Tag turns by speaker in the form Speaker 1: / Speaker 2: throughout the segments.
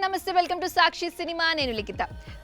Speaker 1: నమస్తే welcome to Sakshi cinema నేను లిఖిత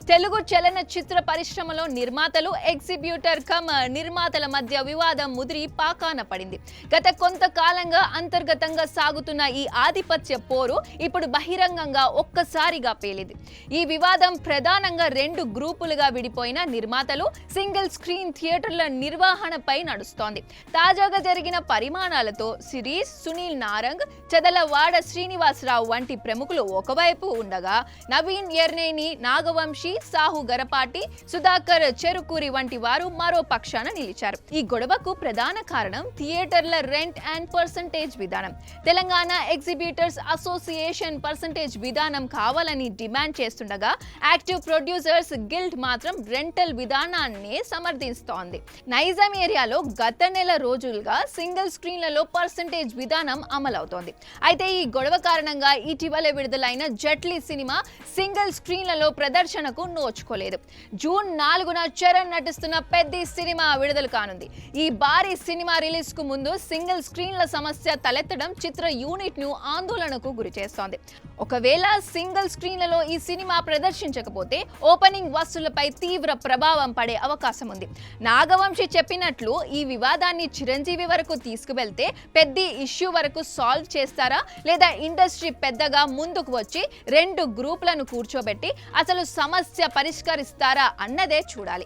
Speaker 1: తెలుగు చలనచిత్ర పరిశ్రమలో నిర్మాతలు ఎగ్జిబ్యూటర్ కమ్ నిర్మాతల మధ్య వివాదం ముదిరి పాకాన పడింది. గత కొంతకాలంగా అంతర్గతంగా సాగుతున్న ఈ ఆధిపత్య పోరు ఇప్పుడు బహిరంగంగా ఒక్కసారిగా పేలింది. ఈ వివాదం ప్రధానంగా రెండు గ్రూపులుగా విడిపోయిన నిర్మాతలు సింగిల్ స్క్రీన్ థియేటర్ల నిర్వహణపై నడుస్తోంది. తాజాగా జరిగిన పరిమాణాలతో సిరీస్ సునీల్ నారంగ్, చదలవాడ శ్రీనివాసరావు వంటి ప్రముఖులు ఒకవైపు ఉండగా నవీన్ ఎర్నేని, నాగవంశీ, సాహు గరపాటి, సుధాకర్ చెరుకూరి వంటి వారు మరో పక్షాన నిలిచారు. ఈ గొడవకు ప్రధాన కారణం థియేటర్ల రెంట్ అండ్ పర్సంటేజ్ విధానం. తెలంగాణ ఎగ్జిబిటర్స్ అసోసియేషన్ పర్సంటేజ్ విధానం కావాలని డిమాండ్ చేస్తుండగా యాక్టివ్ ప్రొడ్యూసర్స్ గిల్డ్ మాత్రం రెంటల్ విధానాన్ని సమర్థిస్తోంది. నైజాం ఏరియాలో గత నెల రోజులుగా సింగిల్ స్క్రీన్లలో పర్సంటేజ్ విధానం అమలవుతోంది. అయితే ఈ గొడవ కారణంగా ఇటీవల విడుదలైన జట్లీ సినిమా సింగిల్ స్క్రీన్లలో ప్రదర్శనకు నోచుకోలేదు. జూన్ 4న చరణ్ నటిస్తున్న పెద్ది సినిమా విడుదల కానుంది. ఈ భారీ సినిమా రిలీజ్ కు ముందు సింగిల్ స్క్రీన్ల సమస్య తలెత్తడం చిత్ర యూనిట్ ను ఆందోళనకు గురిచేస్తోంది. ఒకవేళ సింగిల్ స్క్రీన్లలో ఈ సినిమా ప్రదర్శించకపోతే ఓపెనింగ్ వసూళ్లపై తీవ్ర ప్రభావం పడే అవకాశం ఉంది. నాగవంశి చెప్పినట్లు ఈ వివాదాన్ని చిరంజీవి వరకు తీసుకువెళ్తే పెద్ది ఇష్యూ వరకు సాల్వ్ చేస్తారా, లేదా ఇండస్ట్రీ పెద్దగా ముందుకు వచ్చి రెండు గ్రూపులను కూర్చోబెట్టి అసలు సమస్య పరిష్కరిస్తారా అన్నదే చూడాలి.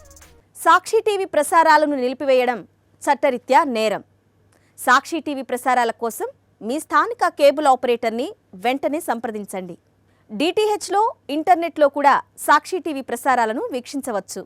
Speaker 2: సాక్షి టీవీ ప్రసారాలను నిలిపివేయడం చట్టరీత్యా నేరం. సాక్షి టీవీ ప్రసారాల కోసం మీ స్థానిక కేబుల్ ఆపరేటర్ని వెంటనే సంప్రదించండి. డిటిహెచ్లో, ఇంటర్నెట్లో కూడా సాక్షి టీవీ ప్రసారాలను వీక్షించవచ్చు.